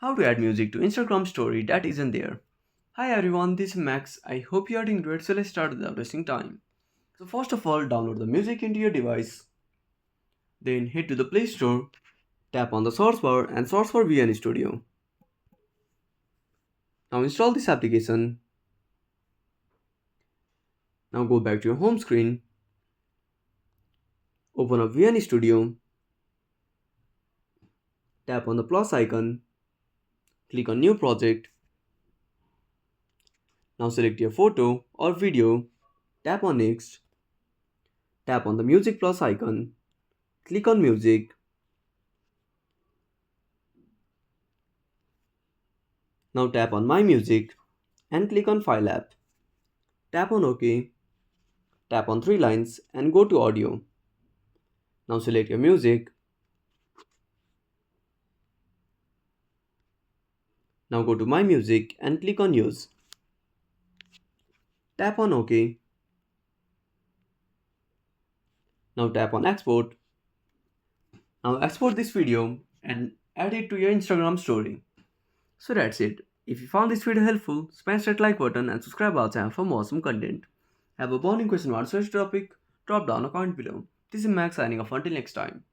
How to add music to Instagram story that isn't there. Hi everyone, this is Max. I hope you are doing great, so let's start without wasting time. So first of all, download the music into your device. Then head to the Play Store, tap on the search bar and search for VN Studio. Now install this application. Now go back to your home screen. Open up VN Studio. Tap on the plus icon. Click on New Project. Now select your photo or video. Tap on Next. Tap on the Music plus icon. Click on Music. Now tap on My Music and click on File app. Tap on OK. Tap on three lines and go to Audio. Now select your music. Now go to My Music and click on Use. Tap on OK. Now tap on Export. Now export this video and add it to your Instagram story. So that's it. If you found this video helpful, smash that like button and subscribe our channel for more awesome content. Have a burning question or search topic? Drop down a comment below. This is Max signing off until next time.